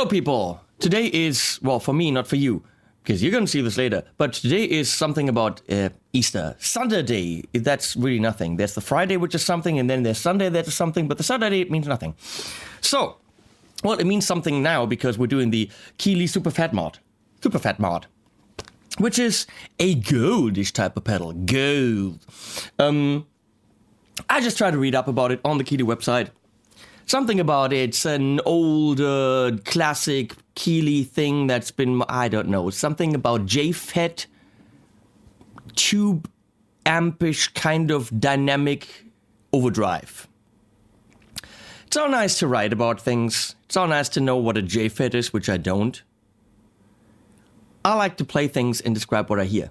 Hello, people. Today is, well, for me, not for you, because you're going to see this later. But today is something about Easter. Sunday, that's really nothing. There's the Friday, which is something, and then there's Sunday, that is something. But the Saturday, it means nothing. So, well, it means something now because we're doing the Keeley Super Phat mod. Super Phat mod. Which is a goldish type of pedal. Gold. I just tried to read up about it on the Keeley website. Something about it's an old classic Keeley thing that's been, I don't know, something about Phat tube ampish kind of dynamic overdrive. It's all nice to write about things. It's all nice to know what a Phat is, which I don't. I like to play things and describe what I hear.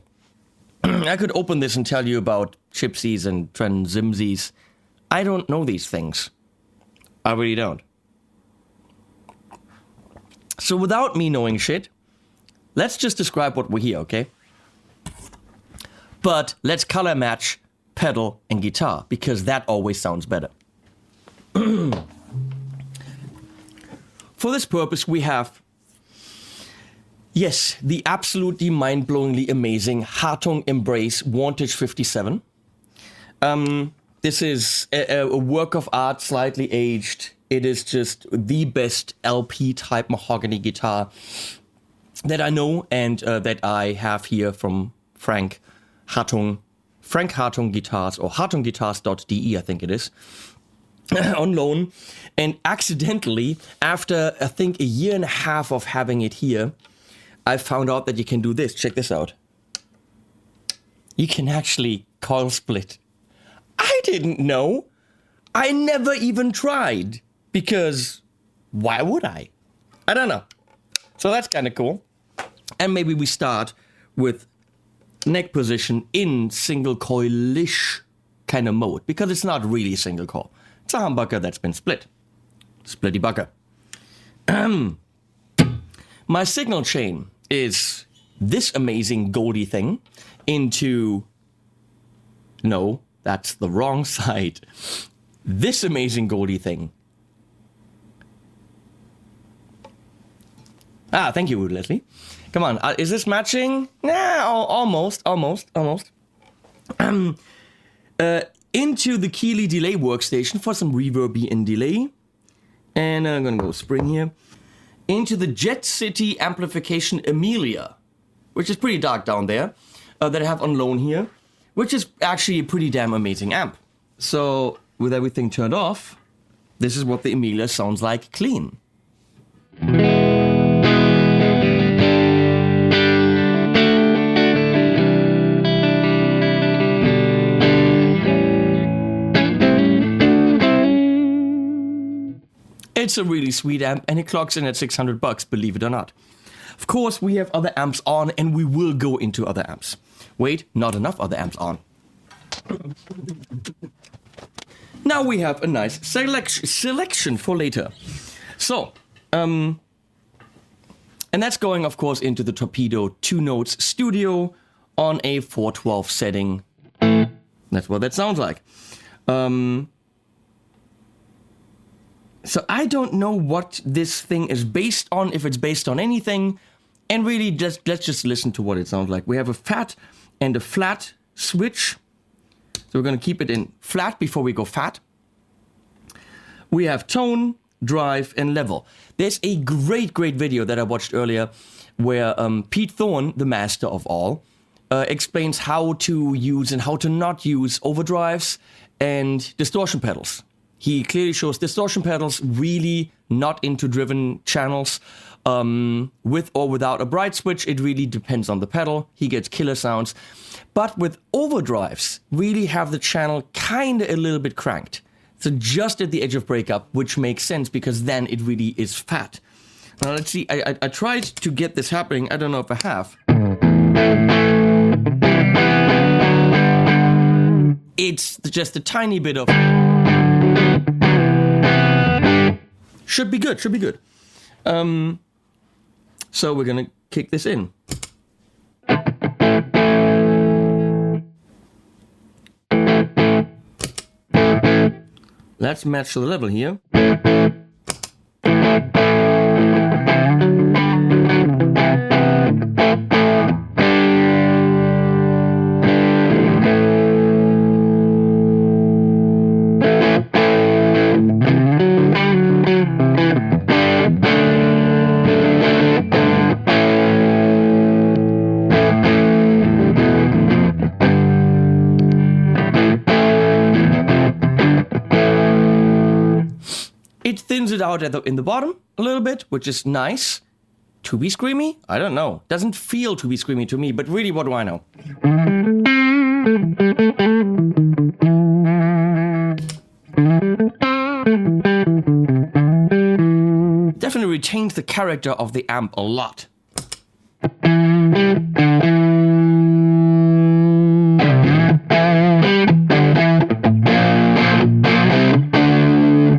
I could open this and tell you about gypsies and transimsies. I don't know these things. I really don't. So without me knowing shit, let's just describe what we hear, okay? But let's color match pedal and guitar, because that always sounds better. For this purpose, we have, yes, the absolutely mind-blowingly amazing Hartung Embrace Vantage 57. This is a work of art, slightly aged. It is just the best LP-type mahogany guitar that I know and that I have here from Frank Hartung Guitars, or hartungguitars.de, I think it is, on loan. And accidentally, after I think a year and a half of having it here, I found out that you can do this. Check this out. You can actually coil split. I didn't know. I never even tried. Because why would I? I don't know. So that's kind of cool. And maybe we start with neck position in single coil-ish kind of mode. Because it's not really single coil. It's a humbucker that's been split. Splitty bucker. My signal chain is this amazing goldy thing into... No. That's the wrong side. This amazing goldy thing. Ah, thank you, Leslie. Come on, is this matching? Nah, almost. Into the Keeley delay workstation for some reverb and delay. And I'm gonna go spring here. Into the Jet City amplification Amelia, which is pretty dark down there, that I have on loan here. Which is actually a pretty damn amazing amp. So, with everything turned off, this is what the Amelia sounds like clean. It's a really sweet amp, and it clocks in at $600, believe it or not. Of course, we have other amps on, and we will go into other amps. Wait, not enough other amps on. Now we have a nice selection for later. So, and that's going, of course, into the Torpedo 2 Notes Studio on a 412 setting. That's what that sounds like. So I don't know what this thing is based on, if it's based on anything. And really, let's just listen to what it sounds like. We have a Phat and a flat switch. So we're going to keep it in flat before we go fat. We have tone, drive, and level. There's a great video that I watched earlier where Pete Thorne, the master of all, explains how to use and how to not use overdrives and distortion pedals. He clearly shows distortion pedals really not into driven channels. With or without a bright switch, it really depends on the pedal. He gets killer sounds. But with overdrives, really have the channel kind of a little bit cranked. So just at the edge of breakup, which makes sense because then it really is fat. Now let's see, I tried to get this happening. I don't know if I have. It's just a tiny bit of... Should be good. So we're gonna kick this in. Let's match the level here. thins it out in the bottom a little bit, which is nice. To be screamy? I don't know. Doesn't feel to be screamy to me, but really, what do I know? Definitely retains the character of the amp a lot.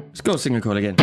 Let's go single coil again.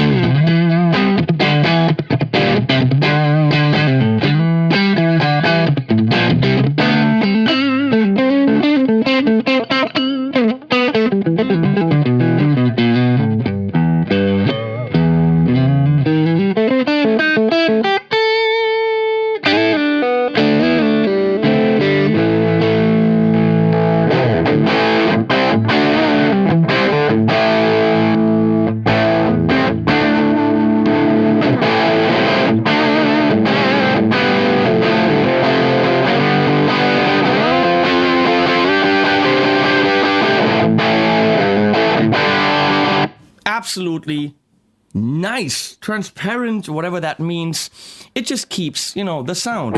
Absolutely nice, transparent, whatever that means. It just keeps, you know, the sound.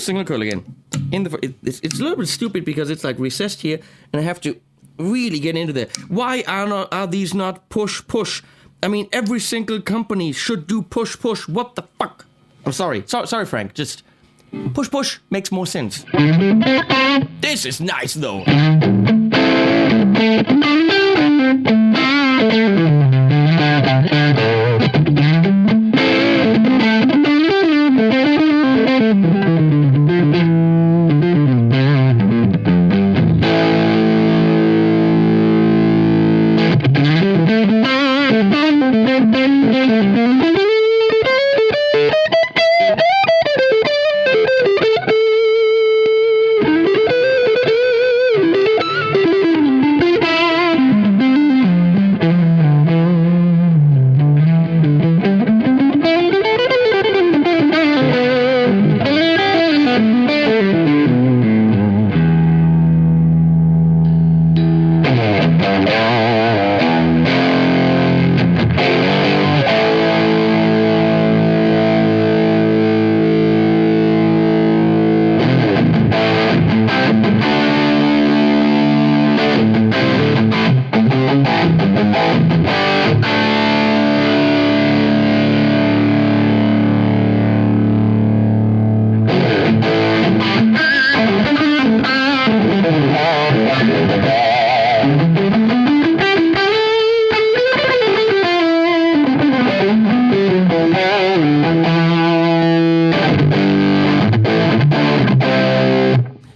Single coil again. It's a little bit stupid because it's like recessed here, and I have to really get into there. Why are these not push? I mean, every single company should do push. What the fuck? I'm sorry, Frank. Just push makes more sense. This is nice though.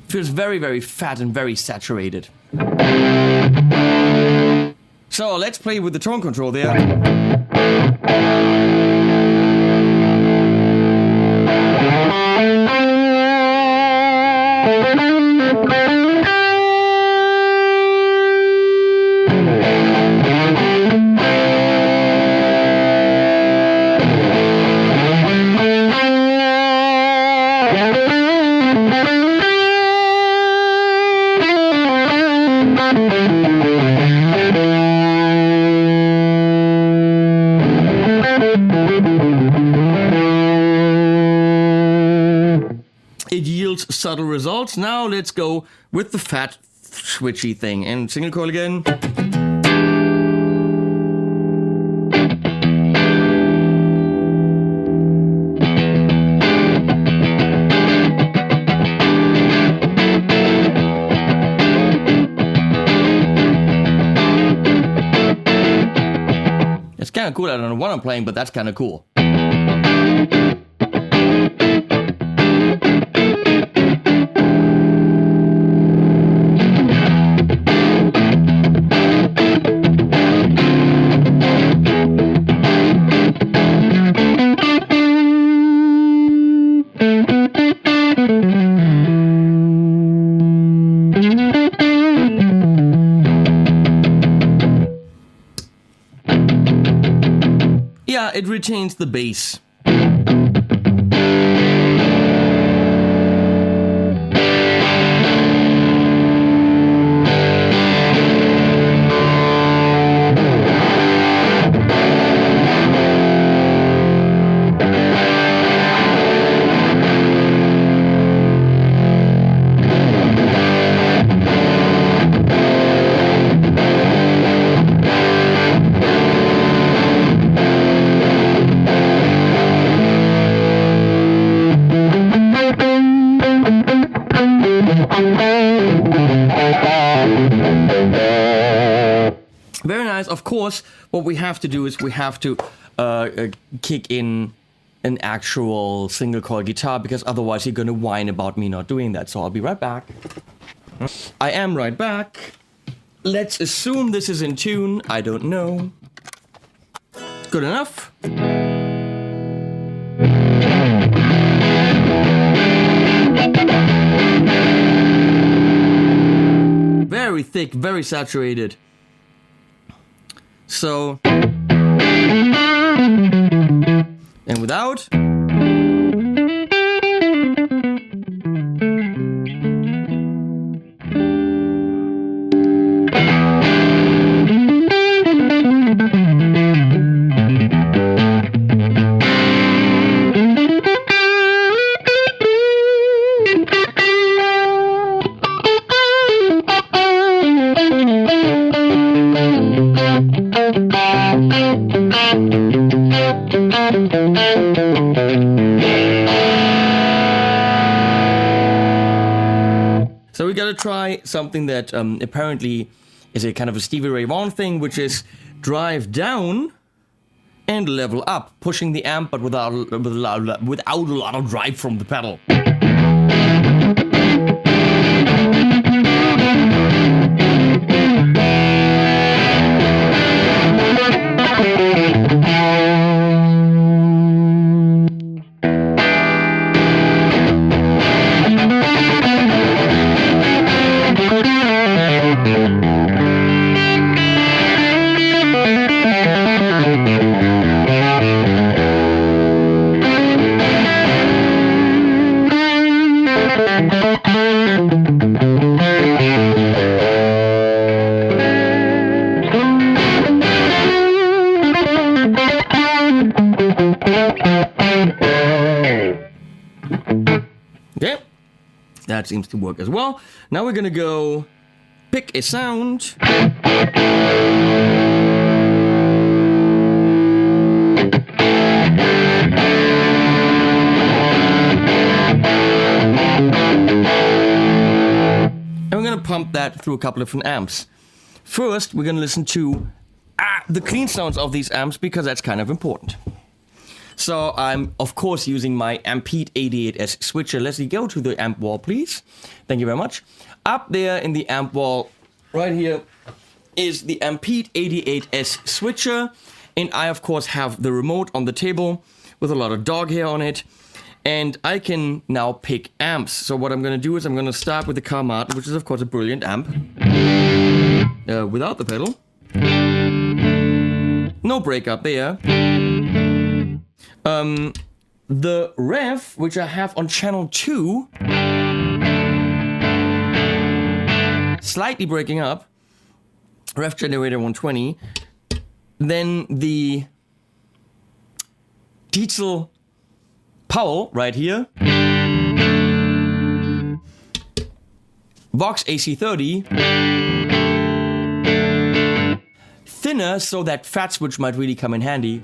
Feels very, very fat and very saturated. So let's play with the tone control there. It yields subtle results. Now let's go with the Phat switchy thing. And single coil again. It's kind of cool. I don't know what I'm playing, but that's kind of cool. it retains the bass. Very nice. Of course, what we have to do is we have to kick in an actual single coil guitar, because otherwise you're going to whine about me not doing that. So I'll be right back. I am right back. Let's assume this is in tune. I don't know. Good enough. Very thick, very saturated. So, and without. So we gotta try something that apparently is a kind of a Stevie Ray Vaughan thing, which is drive down and level up, pushing the amp but without a lot of drive from the pedal. Okay, that seems to work as well. Now we're gonna go pick a sound. And we're gonna pump that through a couple of different amps. First, we're gonna listen to the clean sounds of these amps, because that's kind of important. So I'm, of course, using my AMPETE 88S switcher. Leslie, go to the amp wall, please. Thank you very much. Up there in the amp wall, right here, is the AMPETE 88S switcher. And I, of course, have the remote on the table with a lot of dog hair on it. And I can now pick amps. So what I'm going to do is I'm going to start with the Thomann, which is, of course, a brilliant amp. Without the pedal. No breakup there. The ref, which I have on channel 2, slightly breaking up, ref generator 120, then the diesel Powell right here, Vox AC30, thinner so that Phat switch might really come in handy.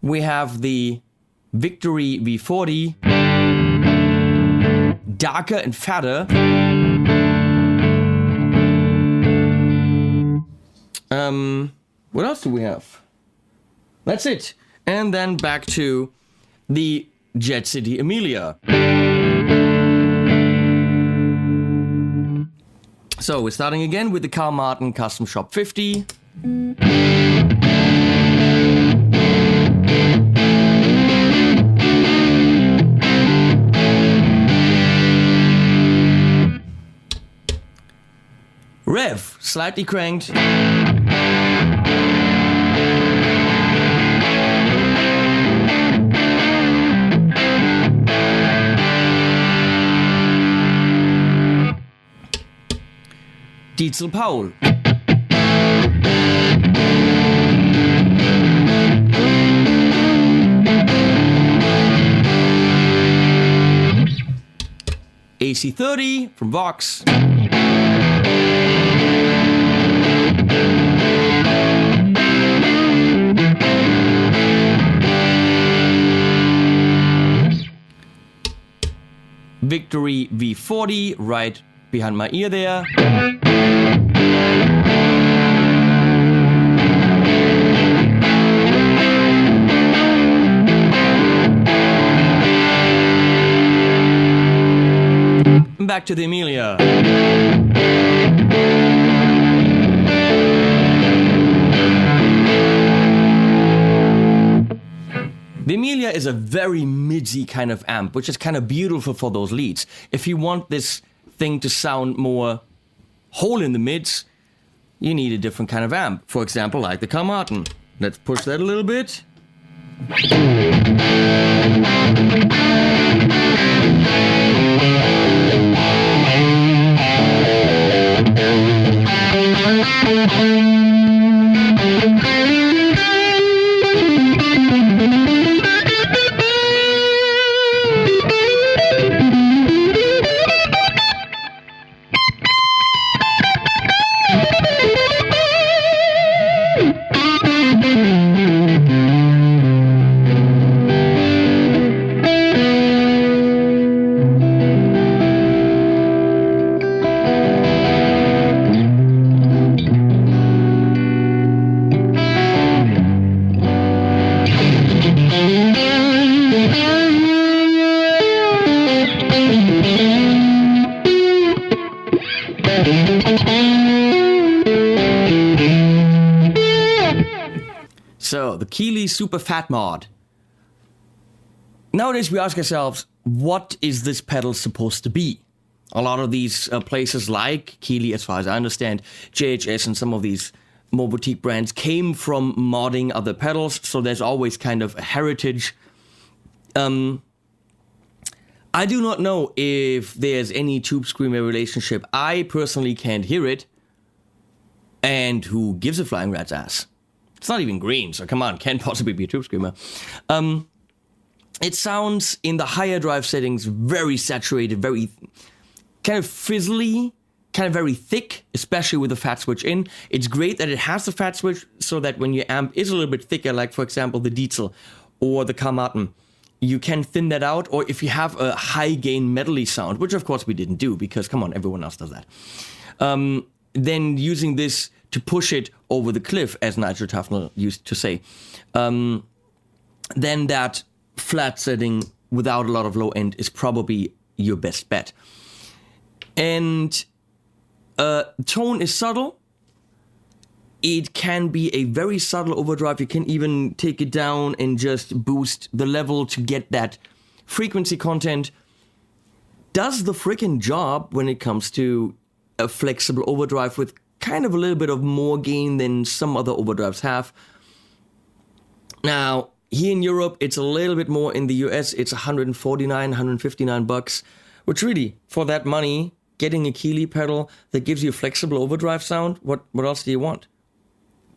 We have the Victory V40, darker and fatter. What else do we have? That's it. And then back to the Jet City Amelia. So we're starting again with the Carl Martin Custom Shop 50. Rev, slightly cranked. Diesel Paul. AC30 from Vox. Victory V40 right behind my ear there. Back to the Amelia. The Amelia is a very midsy kind of amp, which is kind of beautiful for those leads. If you want this thing to sound more whole in the mids, you need a different kind of amp. For example, like the Thomann. Let's push that a little bit. So, the Keeley Super Phat mod. Nowadays we ask ourselves, what is this pedal supposed to be? A lot of these places like Keeley, as far as I understand, JHS and some of these more boutique brands came from modding other pedals, so there's always kind of a heritage. I do not know if there's any Tube Screamer relationship. I personally can't hear it. And who gives a flying rat's ass? It's not even green, so come on, can't possibly be a Tube Screamer. It sounds in the higher drive settings very saturated, very kind of fizzly, kind of very thick, especially with the Phat switch in. It's great that it has the Phat switch so that when your amp is a little bit thicker, like for example the Diesel or the Thomann, you can thin that out. Or if you have a high gain medley sound, which of course we didn't do because come on, everyone else does that. Then using this to push it over the cliff, as Nigel Tufnell used to say, then that flat setting without a lot of low end is probably your best bet. And tone is subtle. It can be a very subtle overdrive. You can even take it down and just boost the level to get that frequency content. Does the freaking job when it comes to a flexible overdrive with kind of a little bit of more gain than some other overdrives have. Now, here in Europe, it's a little bit more. In the US, it's $149, which really, for that money, getting a Keeley pedal that gives you a flexible overdrive sound, what else do you want?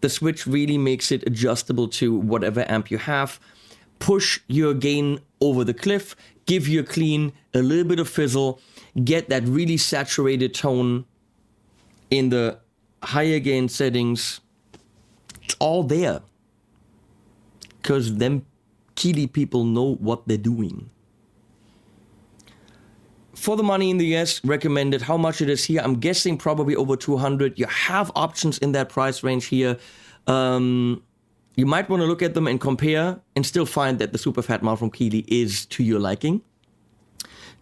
The switch really makes it adjustable to whatever amp you have. Push your gain over the cliff, give you a clean, a little bit of fizzle, get that really saturated tone in the higher gain settings. It's all there. Because them Keeley people know what they're doing. For the money in the US, recommended. How much it is here? I'm guessing probably over 200. You have options in that price range here. You might want to look at them and compare and still find that the Super Phat mod from Keeley is to your liking.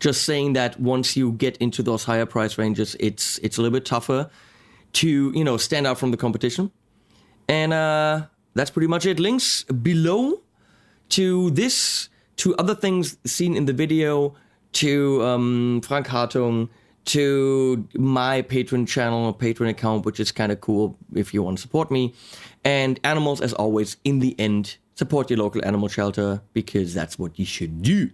Just saying that once you get into those higher price ranges, it's a little bit tougher to, stand out from the competition. And that's pretty much it. Links below to this, to other things seen in the video, to Frank Hartung, to my Patreon channel or Patreon account, which is kind of cool if you want to support me. And animals, as always, in the end, support your local animal shelter because that's what you should do.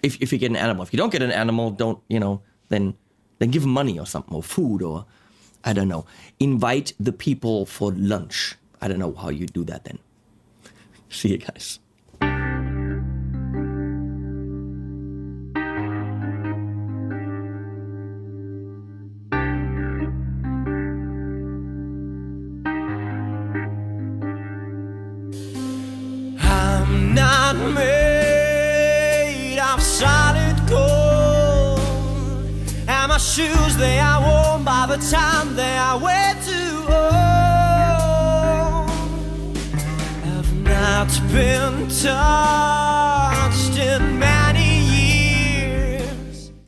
If you get an animal. If you don't get an animal, don't, then give them money or something, or food, or I don't know. Invite the people for lunch. I don't know how you do that then. See you guys. I'm not made of solid gold, and my shoes, they are worn by the time they are way too old. I've not been touched in